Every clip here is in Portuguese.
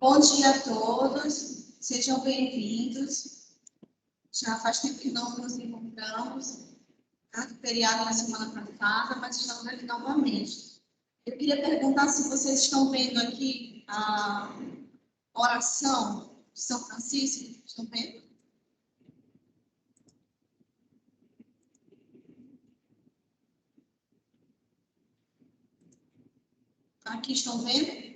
Bom dia a todos, sejam bem-vindos. Já faz tempo que não nos encontramos, tá? Feriado na semana passada, mas estamos aqui novamente. Eu queria perguntar se vocês estão vendo aqui a oração de São Francisco. Estão vendo? Aqui estão vendo?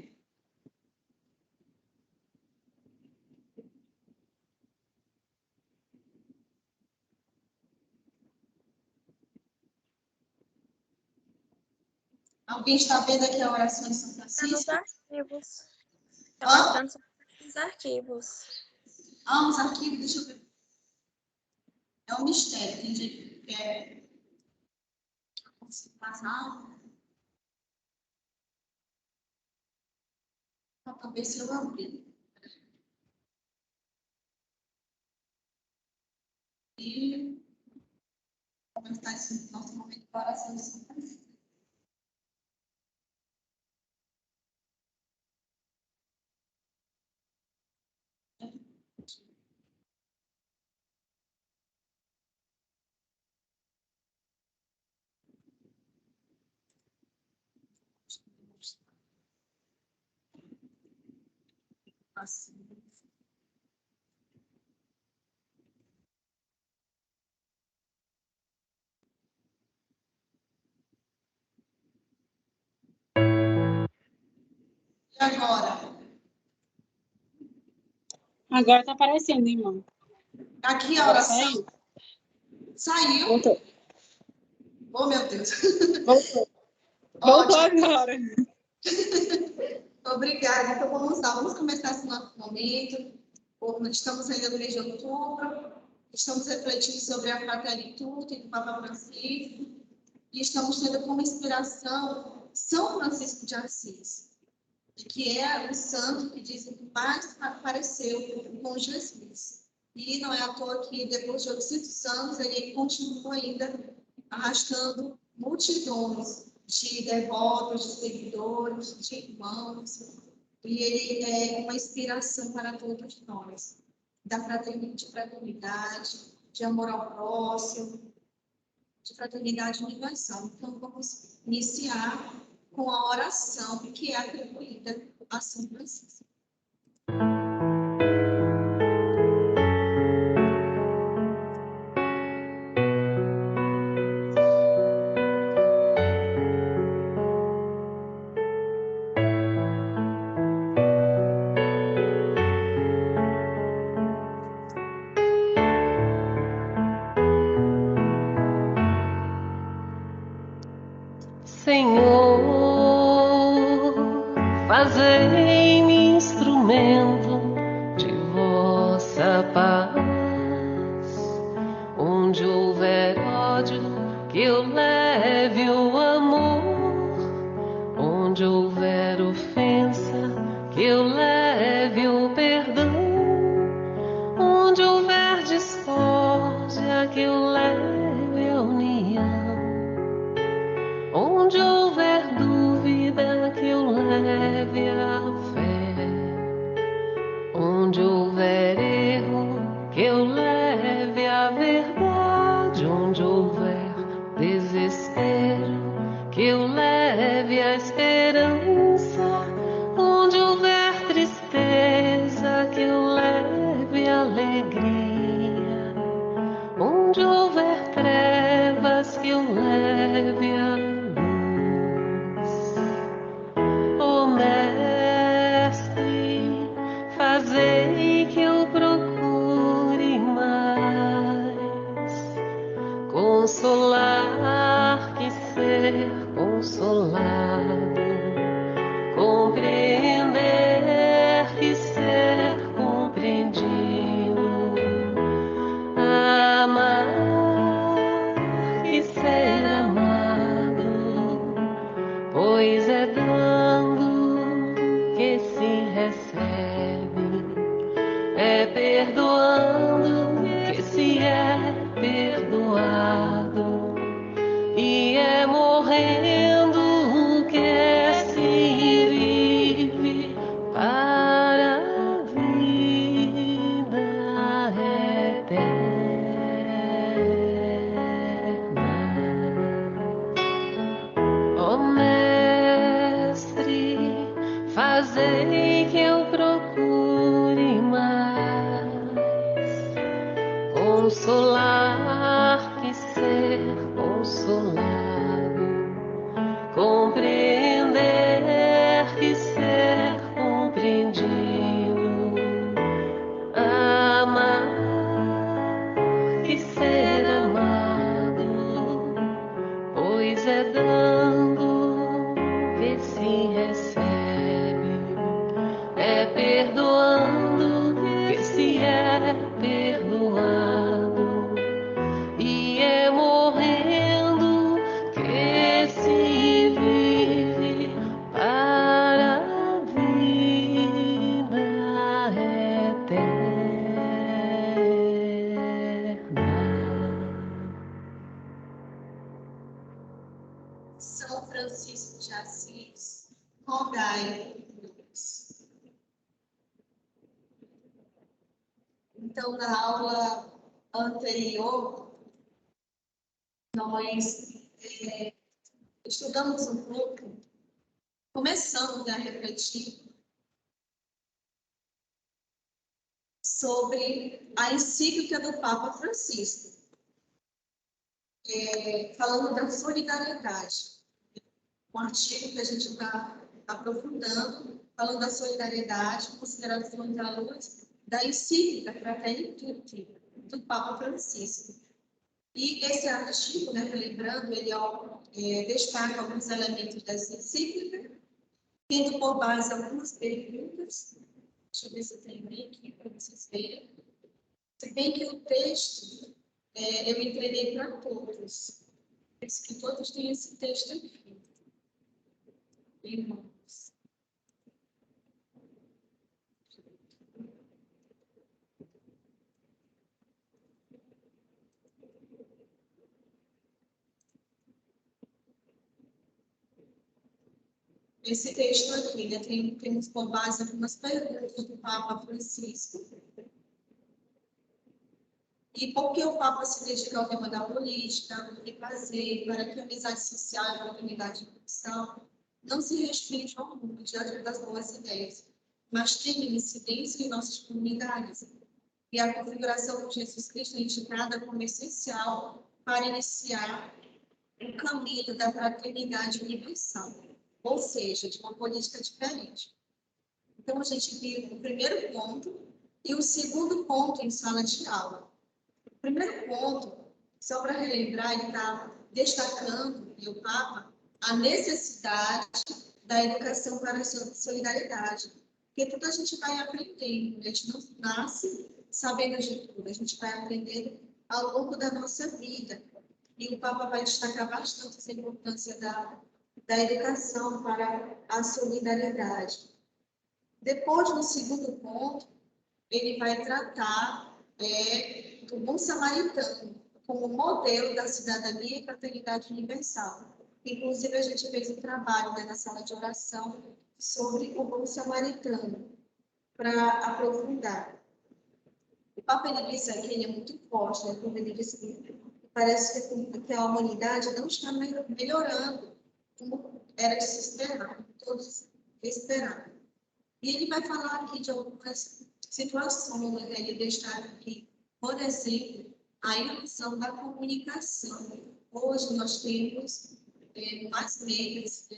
Alguém está vendo aqui a oração de São Francisco? Nos arquivos. Está mostrando só os arquivos. Os arquivos, deixa eu ver. É um mistério, tem gente que quer passar. Para ver se eu abri. E como está esse nosso momento de oração de São Francisco. Assim. E agora? Agora está aparecendo, irmão. Aqui a oração. Saiu? Voltou. Oh, meu Deus. Voltou. Voltou agora. Obrigada. Então, vamos lá. Vamos começar esse nosso momento. Estamos ainda no mês de outubro. Estamos refletindo sobre a Fratelli Tutti do Papa Francisco. E estamos tendo como inspiração São Francisco de Assis, que é o santo que dizem que mais apareceu com Jesus. E não é à toa que, depois de 800 anos, ele continua ainda arrastando multidões de devotos, de seguidores, de irmãos. E ele é uma inspiração para todos nós, da fraternidade, de amor ao próximo, de fraternidade universal. Então, vamos iniciar com a oração que é atribuída a São Francisco. Senhor, fazei-me instrumento de vossa paz. Onde houver ódio, que eu leve o amor. Onde houver ofensa, que eu leve o perdão. Onde houver discórdia, que eu leve a união. Onde houver dúvida, que eu leve a fé. Onde houver erro, que eu leve a verdade. Onde houver desespero, que eu leve a esperança. Onde houver tristeza, que eu leve a alegria. Onde houver trevas, que eu leve a luz. Ó Mestre, fazei que eu procure mais consolar que ser consolado, compreender que ser compreendido, amar que ser amado, pois é dando que se recebe, é perdoando que se é perdoado, e é morrendo que se vive para fazei que eu procure mais consolar que ser consolado, compreender que ser compreendido, amar que ser amado, pois é dando que se recebe, é perdoando que se é perdoado, e é morrendo que se vive para a vida eterna. São Francisco de Assis, rogai por nós. Então, na aula anterior, nós estudamos um pouco, começamos a refletir sobre a encíclica do Papa Francisco, falando da solidariedade. Um artigo que a gente está aprofundando, falando da solidariedade, considerações à luz da encíclica Fratelli Tutti, do Papa Francisco. E esse artigo, lembrando, ele destaca alguns elementos dessa encíclica, tendo por base algumas perguntas. Deixa eu ver se tem bem aqui para vocês verem. Se bem que o texto eu entreguei para todos. Penso que todos têm esse texto aqui. Irmãos. Esse texto aqui, temos por base algumas perguntas do Papa Francisco. E por que o Papa se dedica ao tema da política, o que fazer para que a amizade social e a oportunidade de corrupção não se restringam ao mundo diante das boas ideias, mas tenham incidência em nossas comunidades. E a configuração de Jesus Cristo é indicada como essencial para iniciar o caminho da fraternidade universal, ou seja, de uma política diferente. Então, a gente viu o primeiro ponto e o segundo ponto em sala de aula. O primeiro ponto, só para relembrar, ele está destacando, e o Papa, a necessidade da educação para a solidariedade. Porque tudo a gente vai aprendendo, a gente não nasce sabendo de tudo, a gente vai aprendendo ao longo da nossa vida. E o Papa vai destacar bastante essa importância da educação para a solidariedade. Depois, no segundo ponto, ele vai tratar do bom samaritano como modelo da cidadania e fraternidade universal. Inclusive, a gente fez um trabalho na sala de oração sobre o bom samaritano, para aprofundar. O Papa ele disse aqui, ele é muito forte, quando ele disse que parece que a humanidade não está melhorando como era de se esperar, como todos esperavam. E ele vai falar aqui de algumas situações, ele destaca aqui, por exemplo, a ilusão da comunicação. Hoje nós temos mais meios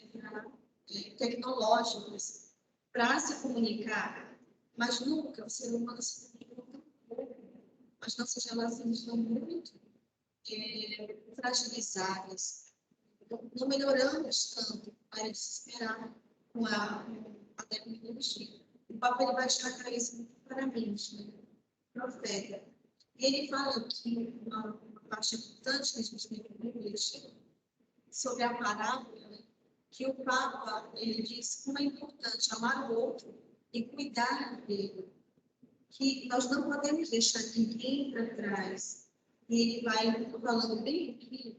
tecnológicos para se comunicar, mas nunca o ser humano se comunica tão pouco. As nossas relações estão muito fragilizadas. Não melhoramos tanto para desesperar com a tecnologia. O Papa ele vai destacar isso muito claramente, profeta. E ele fala aqui uma parte importante que a gente tem que refletir sobre a parábola, que o Papa ele diz como é importante amar o outro e cuidar dele, que nós não podemos deixar ninguém para trás. E ele vai falando bem aqui,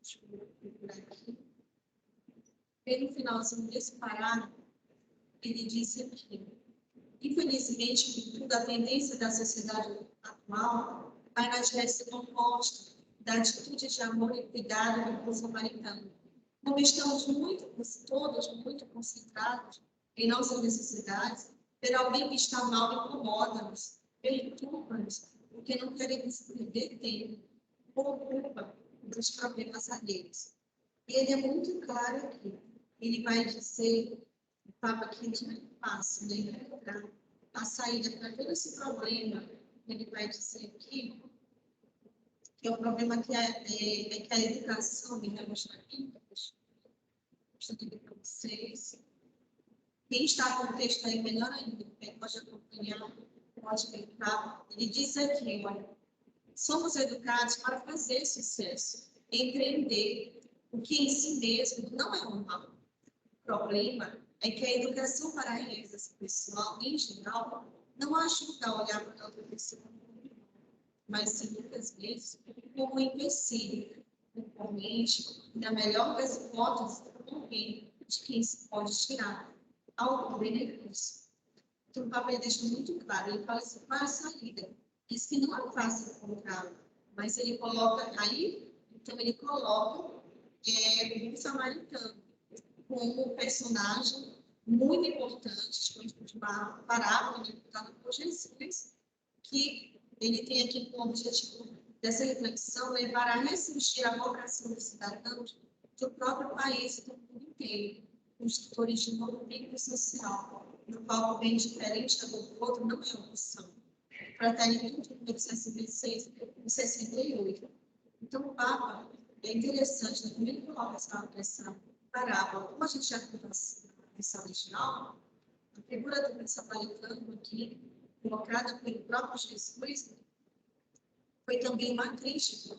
deixa eu procurar aqui, bem no finalzinho desse parágrafo, ele disse aqui: infelizmente, contudo, a tendência da sociedade atual vai na direção oposta da atitude de amor e cuidado do povo samaritano. Como estamos todos muito concentrados em nossas necessidades, ter alguém que está mal incomoda-nos, perturba-nos, porque não queremos perder tempo por culpa dos problemas alheios. E ele é muito claro aqui. Ele vai dizer, o Papa, que não é fácil, né, encontrar a saída para todo esse problema. Ele vai dizer aqui que é o problema que que a educação, ele vai mostrar aqui, deixa eu ver para vocês. Quem está com o texto aí, melhor ainda, pode acompanhar, pode clicar. Ele diz aqui, olha, somos educados para fazer sucesso, empreender, o que em si mesmo não é um mal. O problema é que a educação para a realização pessoal, em geral, não ajuda a olhar para outra pessoa, mas sim, muitas vezes, como um empecilho, principalmente, na melhor das hipóteses, alguém de quem se pode tirar algum benefício. Então, o Papa deixa muito claro, ele fala assim, qual é a saída? Diz que não é fácil encontrá-lo, mas ele coloca aí, então ele coloca o samaritano como um personagem muito importante, de uma parábola contada por Jesus, que ele tem aqui como objetivo dessa reflexão levar a ressurgir a vocação dos cidadãos do próprio país e do mundo inteiro, construtores de um novo vínculo social, no qual o bem diferente do outro não é opção. Fraternitude, número 66 e 68. Então, o Papa é interessante, né? Como ele coloca essa parábola, como a gente já viu na lição original, a figura do samaritano aqui, colocada pelo próprio Jesus, foi também uma crítica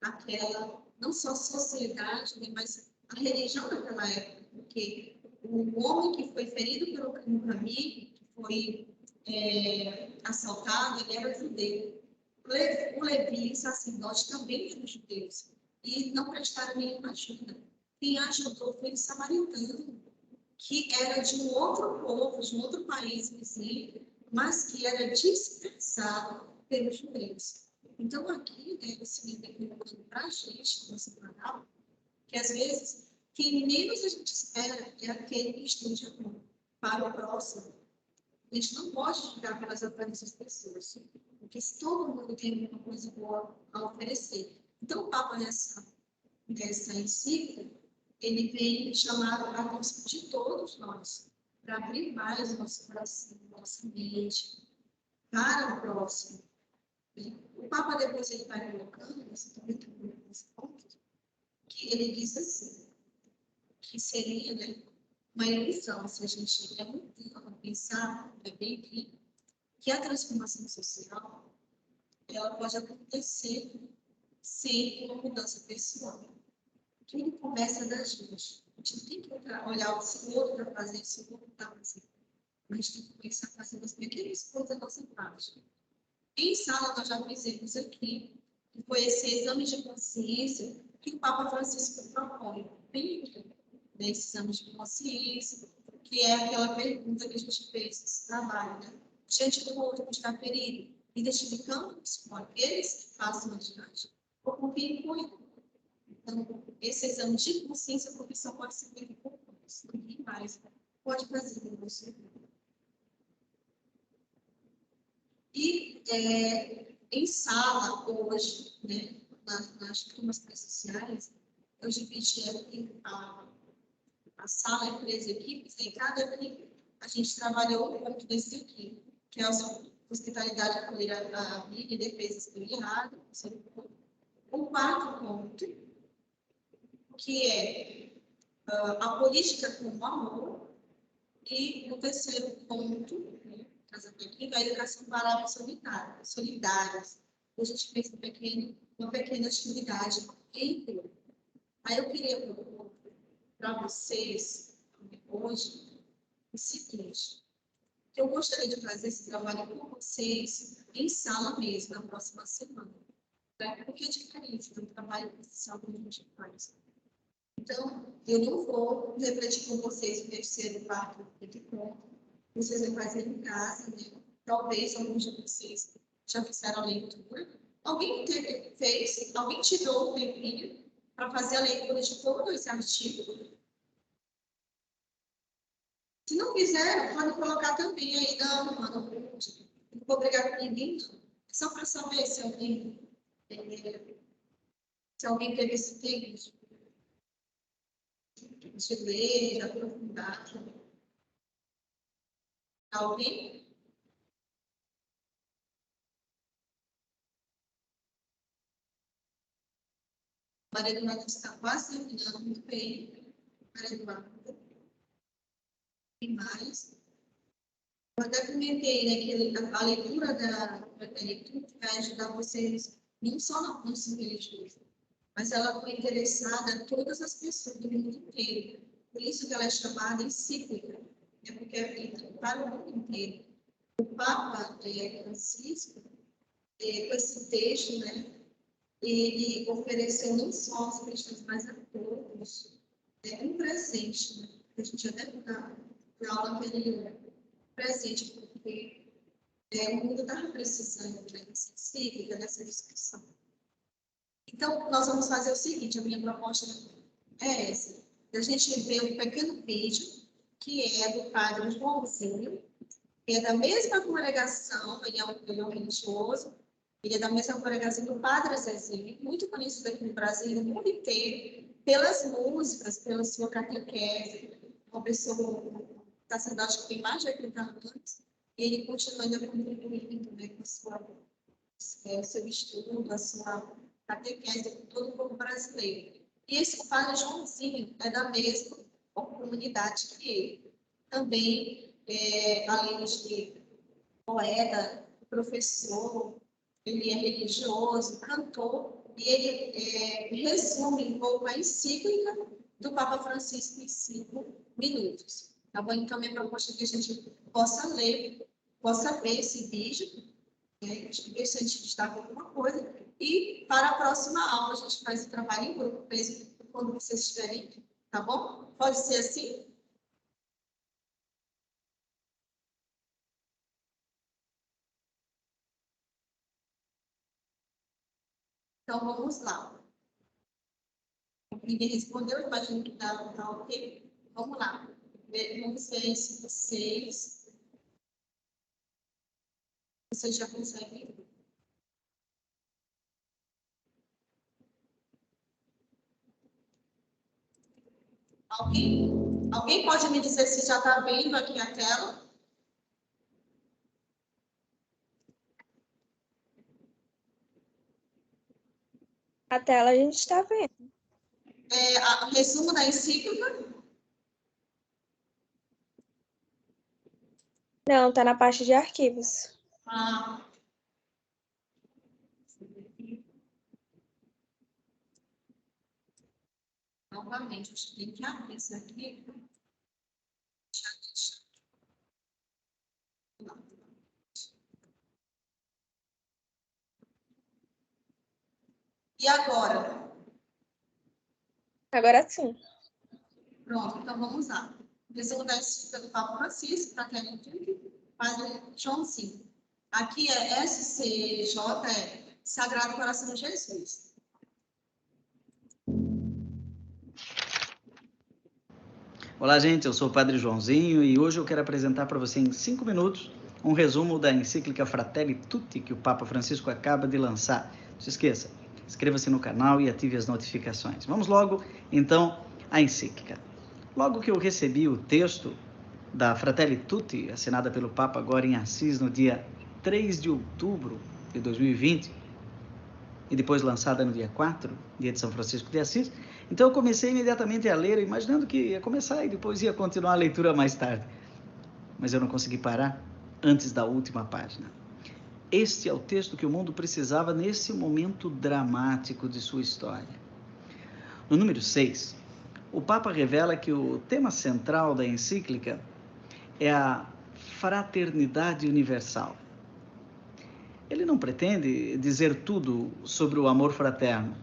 àquela, não só sociedade, né, mas a religião daquela época, porque o homem que foi ferido pelo caminho, que foi assaltado, ele era judeu. O Levi, o sacerdote, também eram judeus e não prestaram nenhuma ajuda. Quem ajudou foi o samaritano, que era de um outro povo, de um outro país vizinho, mas que era dispensado pelos judeus. Então, aqui, né, esse livro é colocando para a gente, nessa palavra, que às vezes, quem menos a gente espera é aquele que esteja para o próximo. A gente não pode julgar pelas aparências das pessoas, porque se todo mundo tem alguma coisa boa a oferecer. Então, o Papa, nessa encíclica, ele vem chamar a atenção de todos nós para abrir mais o nosso coração, nossa mente, para o próximo. O Papa, depois, ele vai colocando, você também tem esse ponto, que ele diz assim, que seria, né, uma ilusão se a gente é muito pensar bem que a transformação social ela pode acontecer sem uma mudança pessoal. Tudo começa da gente. A gente tem que olhar o outro para fazer isso, o outro para fazer. Mas a gente tem que começar fazendo as pequenas coisas da nossa parte. Em sala, nós já fizemos aqui, que foi esse exame de consciência que o Papa Francisco propõe. Bem, desse exame de consciência, que é aquela pergunta que a gente fez nesse trabalho, né? Diante do outro que está ferido, identificando-nos com aqueles que passam adiante, ou com quem cuida. Então, esse exame de consciência, porque só pode ser feito por nós, ninguém mais pode fazer com você. E em sala, hoje, né, nas turmas presenciais, eu dividi aqui a sala em 3 equipes, em cada equipe a gente trabalhou um ponto desse aqui, que é a hospitalidade, acolher a vida e defesa escolhada, o 4º ponto, que é a política com o amor, e o 3º ponto, né, aqui, a educação para solidárias. A gente fez uma pequena atividade em grupo. Aí eu queria propor para vocês, hoje, o seguinte, que eu gostaria de fazer esse trabalho com vocês em sala mesmo, na próxima semana. Né? Porque é diferente do trabalho presencial que a gente faz. Então, eu não vou refletir com vocês o 3º, 4º ponto. Vocês vão fazer em casa, né? Talvez alguns de vocês já fizeram a leitura. Alguém fez? Alguém tirou o tempinho para fazer a leitura de todo esse artigo? Se não quiser, pode colocar também aí, não vou brigar com ninguém, não. É só para saber se alguém teve esse tempo de ler, de aprofundar. Alguém? Maria Eduarda está quase terminando, muito bem. Maria Eduarda. Tem mais. Eu até comentei, né, que a leitura da leitura vai ajudar vocês não só na função religiosa, mas ela foi interessada a todas as pessoas do mundo inteiro. Por isso que ela é chamada encíclica, é porque é feita para o mundo inteiro. O Papa Francisco, com esse texto, né, ele ofereceu não só aos cristãos, mas a todos um presente, né, que a gente até na aula anterior, presente, porque o mundo estava precisando dessa encíclica, dessa discussão. Então, nós vamos fazer o seguinte, a minha proposta é essa, a gente ver um pequeno vídeo, que é do padre Joãozinho, que é da mesma congregação, ele é um religioso, ele é da mesma congregação do Padre Zezinho, muito conhecido aqui no Brasil e no mundo inteiro, pelas músicas, pela sua catequese, uma pessoa, um sacerdote que tem mais de 80 anos, e ele continua ainda contribuindo, né, com o seu estudo, a sua catequese com todo o povo brasileiro. E esse Padre Joãozinho é da mesma comunidade que ele. Também, além de poeta, professor, ele é religioso, cantor, e ele resume um pouco a encíclica do Papa Francisco em 5 minutos. Tá bom? Então, minha proposta é que a gente possa ler, possa ver esse vídeo, ver se a gente destaca alguma coisa, e para a próxima aula a gente faz o trabalho em grupo, quando vocês estiverem, tá bom? Pode ser assim? Então, vamos lá. Ninguém respondeu, imagino que tá ok. Vamos lá. Vamos ver se vocês já conseguem. Alguém pode me dizer se já está vendo aqui a tela? A tela a gente está vendo. Resumo da encíclica? Não, está na parte de arquivos. Novamente, a gente tem que abrir isso aqui. E agora? Agora sim. Pronto, então vamos lá. Resumo da encíclica do Papa Francisco, para quem não entende, Padre Joãozinho. Aqui é SCJ, Sagrado Coração de Jesus. Olá, gente, eu sou o Padre Joãozinho e hoje eu quero apresentar para você em 5 minutos um resumo da encíclica Fratelli Tutti que o Papa Francisco acaba de lançar. Não se esqueça, inscreva-se no canal e ative as notificações. Vamos logo, então, à encíclica. Logo que eu recebi o texto da Fratelli Tutti, assinada pelo Papa agora em Assis, no dia 3 de outubro de 2020, e depois lançada no dia 4, dia de São Francisco de Assis, então eu comecei imediatamente a ler, imaginando que ia começar e depois ia continuar a leitura mais tarde. Mas eu não consegui parar antes da última página. Este é o texto que o mundo precisava nesse momento dramático de sua história. No número 6, o Papa revela que o tema central da encíclica é a fraternidade universal. Ele não pretende dizer tudo sobre o amor fraterno,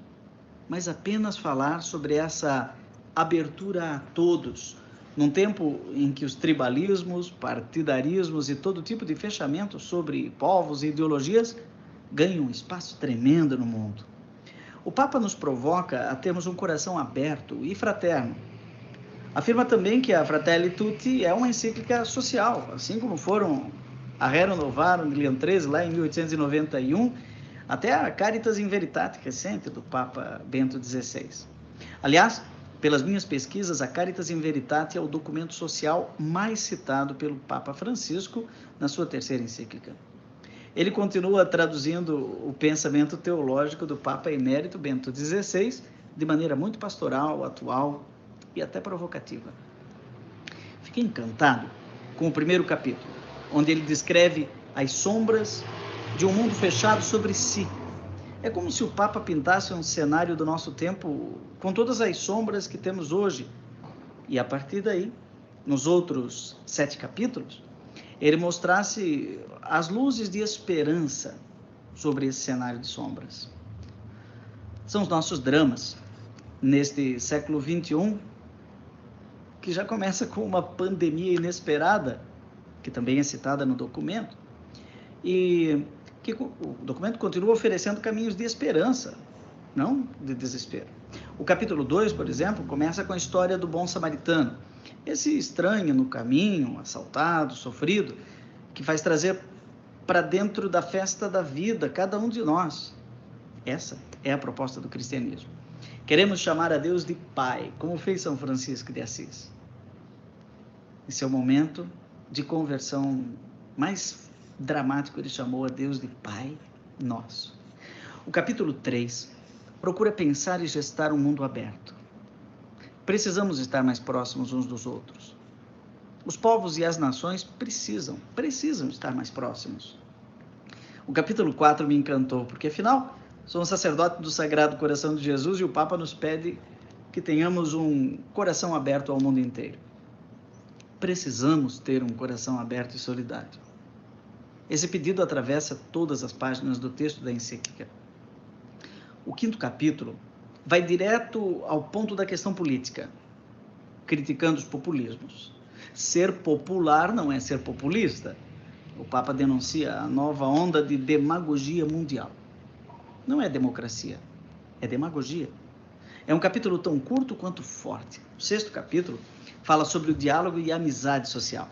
mas apenas falar sobre essa abertura a todos, num tempo em que os tribalismos, partidarismos e todo tipo de fechamento sobre povos e ideologias ganham um espaço tremendo no mundo. O Papa nos provoca a termos um coração aberto e fraterno, Afirma também que a Fratelli Tutti é uma encíclica social, assim como foram a Rerum Novarum de Leão XIII, lá em 1891, até a Caritas in Veritate, recente, do Papa Bento XVI. Aliás, pelas minhas pesquisas, a Caritas in Veritate é o documento social mais citado pelo Papa Francisco na sua terceira encíclica. Ele continua traduzindo o pensamento teológico do Papa Emérito Bento XVI de maneira muito pastoral, atual e até provocativa. Fiquei encantado com o primeiro capítulo, onde ele descreve as sombras de um mundo fechado sobre si. É como se o Papa pintasse um cenário do nosso tempo com todas as sombras que temos hoje. E a partir daí, nos outros 7 capítulos, ele mostrasse as luzes de esperança sobre esse cenário de sombras. São os nossos dramas neste século XXI, que já começa com uma pandemia inesperada, que também é citada no documento, e que o documento continua oferecendo caminhos de esperança, não de desespero. O capítulo 2, por exemplo, começa com a história do bom samaritano, esse estranho no caminho, assaltado, sofrido, que faz trazer para dentro da festa da vida cada um de nós. Essa é a proposta do cristianismo. Queremos chamar a Deus de Pai, como fez São Francisco de Assis. Esse é o momento de conversão mais dramático, ele chamou a Deus de Pai Nosso. O capítulo 3 procura pensar e gestar um mundo aberto. Precisamos estar mais próximos uns dos outros. Os povos e as nações precisam estar mais próximos. O capítulo 4 me encantou, porque afinal, sou um sacerdote do Sagrado Coração de Jesus e o Papa nos pede que tenhamos um coração aberto ao mundo inteiro. Precisamos ter um coração aberto e solidário. Esse pedido atravessa todas as páginas do texto da encíclica. O 5º capítulo vai direto ao ponto da questão política, criticando os populismos. Ser popular não é ser populista. O Papa denuncia a nova onda de demagogia mundial. Não é democracia, é demagogia. É um capítulo tão curto quanto forte. O 6º capítulo fala sobre o diálogo e a amizade social.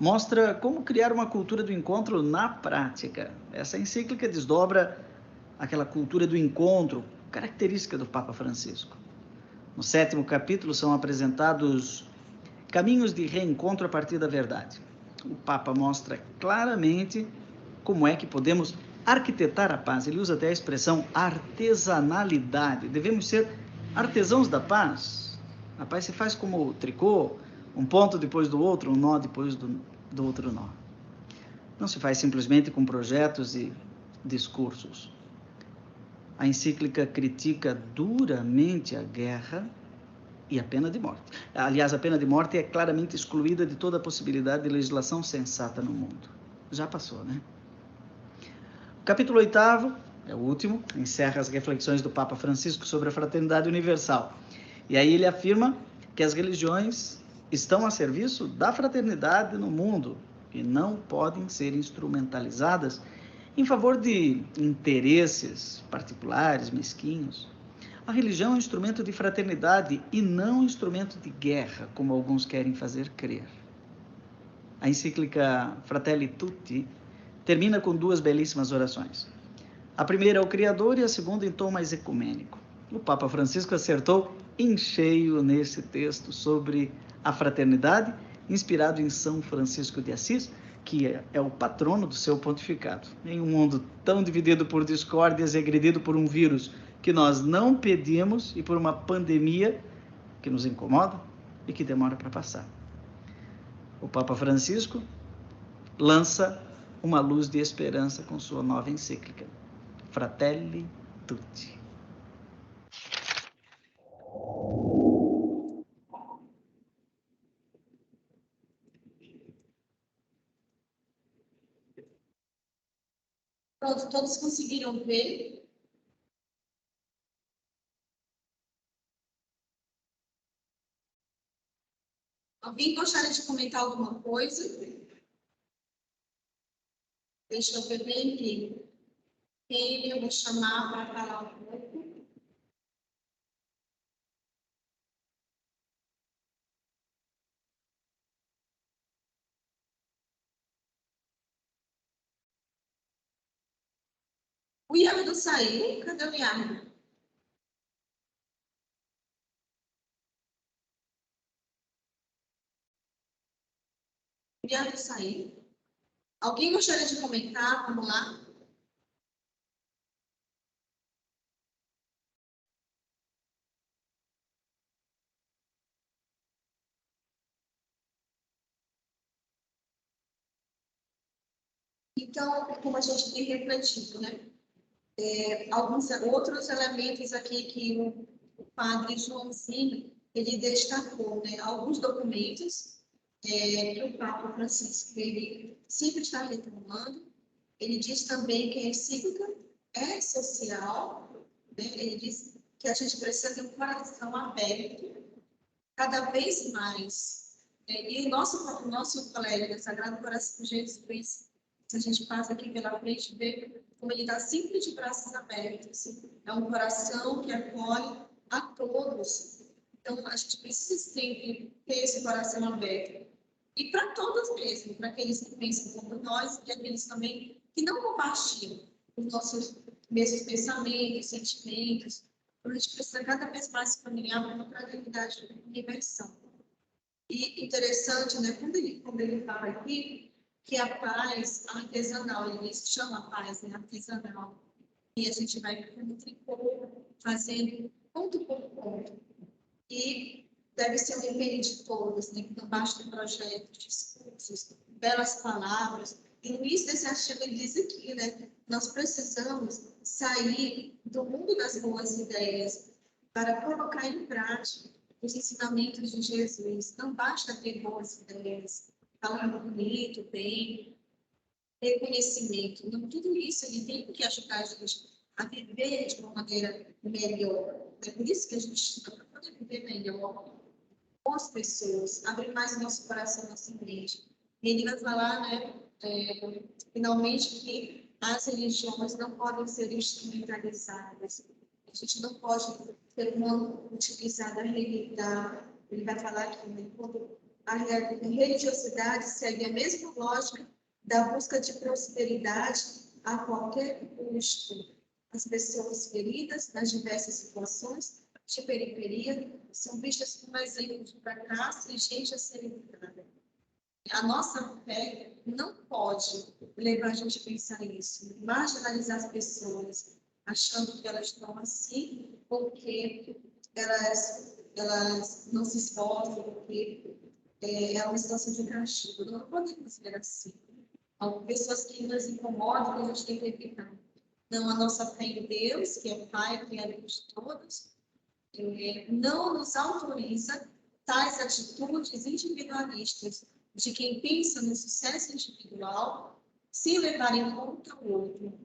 Mostra como criar uma cultura do encontro na prática. Essa encíclica desdobra aquela cultura do encontro, característica do Papa Francisco. No 7º capítulo são apresentados caminhos de reencontro a partir da verdade. O Papa mostra claramente como é que podemos arquitetar a paz. Ele usa até a expressão artesanalidade. Devemos ser artesãos da paz. A paz se faz como o tricô, um ponto depois do outro, um nó depois do outro nó. Não se faz simplesmente com projetos e discursos. A encíclica critica duramente a guerra e a pena de morte. Aliás, a pena de morte é claramente excluída de toda a possibilidade de legislação sensata no mundo. Já passou, né? O capítulo 8º, é o último, encerra as reflexões do Papa Francisco sobre a fraternidade universal. E aí ele afirma que as religiões estão a serviço da fraternidade no mundo e não podem ser instrumentalizadas em favor de interesses particulares, mesquinhos. A religião é um instrumento de fraternidade e não um instrumento de guerra, como alguns querem fazer crer. A encíclica Fratelli Tutti termina com 2 belíssimas orações. A primeira ao Criador e a segunda em tom mais ecumênico. O Papa Francisco acertou em cheio nesse texto sobre a fraternidade, inspirado em São Francisco de Assis, que é o patrono do seu pontificado. Em um mundo tão dividido por discórdias e agredido por um vírus que nós não pedimos e por uma pandemia que nos incomoda e que demora para passar. O Papa Francisco lança uma luz de esperança com sua nova encíclica, Fratelli Tutti. Pronto, todos conseguiram ver? Alguém gostaria de comentar alguma coisa? Deixa eu ver bem aqui. Ele, eu vou chamar para falar um pouco. O Iardo saiu? Cadê o Iardo? O Iardo saiu? Alguém gostaria de comentar? Vamos lá. Então, como a gente tem refletido, né? Alguns outros elementos aqui que o padre Joãozinho, ele destacou, né? Alguns documentos que o Papa Francisco, ele sempre está retomando. Ele diz também que a encíclica é social, né? Ele diz que a gente precisa ter um coração aberto cada vez mais. E o nosso colégio, né, Sagrado Coração de Jesus, se a gente passa aqui pela frente, vê como ele está sempre de braços abertos. É um coração que acolhe a todos. Então, a gente precisa sempre ter esse coração aberto. E para todos mesmo, para aqueles que pensam como nós e aqueles também que não compartilham os nossos mesmos pensamentos, sentimentos. A gente precisa cada vez mais caminhar para uma fraternidade universal. E interessante, né, quando ele fala aqui, que a paz artesanal, ele chama a paz, né, artesanal, e a gente vai como tricô, fazendo ponto por ponto. E deve ser um empenho de todos, né, que não basta projetos, discursos, belas palavras. E no início desse artigo ele diz aqui, né, nós precisamos sair do mundo das boas ideias para colocar em prática os ensinamentos de Jesus. Não basta ter boas ideias, falar bonito, bem, reconhecimento. Não, tudo isso ele tem que ajudar a gente a viver de uma maneira melhor. É por isso que a gente estuda para poder viver melhor com as pessoas, abrir mais o nosso coração, nossa mente. E ele vai falar, né, finalmente, que as religiões não podem ser instrumentalizadas. A gente não pode ter uma utilizada ele vai falar aqui, né, quando a religiosidade segue a mesma lógica da busca de prosperidade a qualquer custo. As pessoas feridas nas diversas situações de periferia são vistas como exemplos de fracasso e gente a ser educada. A nossa fé não pode levar a gente a pensar isso, marginalizar as pessoas, achando que elas estão assim porque elas não se esforçam, porque é uma situação de castigo. Não podemos ver assim. Algumas pessoas que nos incomodam, que a gente tem que evitar. Não, a nossa fé em Deus, que é Pai, Criador de todos, não nos autoriza tais atitudes individualistas de quem pensa no sucesso individual sem levar em conta o outro.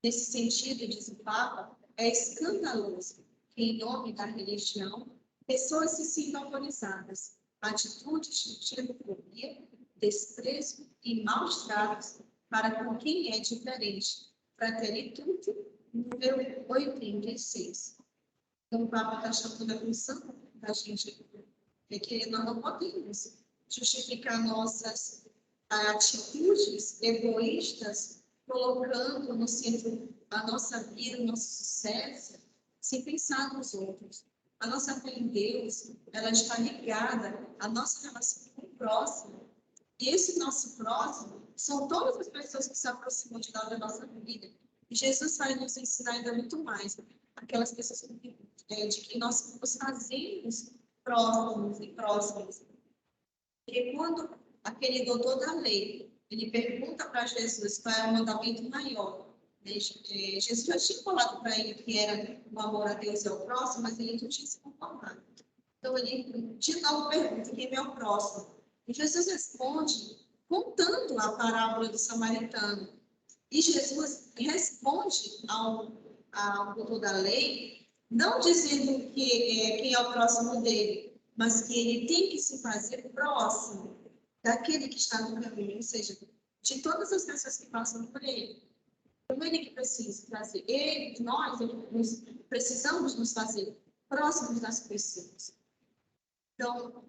Nesse sentido, diz o Papa, é escandaloso que, em nome da religião, pessoas se sintam autorizadas a atitudes de xenofobia, desprezo e maus tratos para com quem é diferente. Fratelli Tutti, número 86. Então, o Papa está chamando a atenção da gente, que nós não podemos justificar nossas atitudes egoístas, colocando no centro a nossa vida, o nosso sucesso, sem pensar nos outros. A nossa fé em Deus, ela está ligada à nossa relação com o próximo. E esse nosso próximo são todas as pessoas que se aproximam de nós da nossa vida. E Jesus vai nos ensinar ainda muito mais. Aquelas pessoas de que nós nos fazemos próximos e próximos. E quando aquele doutor da lei, ele pergunta para Jesus qual é o mandamento maior, né? Jesus já tinha falado para ele que era o amor a Deus e ao próximo, mas ele não tinha se conformado. Então, ele de novo pergunta quem é o próximo. E Jesus responde contando a parábola do samaritano. E Jesus responde ao doutor da lei, não dizendo que quem é o próximo dele, mas que ele tem que se fazer próximo daquele que está no caminho, ou seja, de todas as pessoas que passam por ele. Então, ele que precisa fazer, nós precisamos nos fazer próximos das pessoas. Então,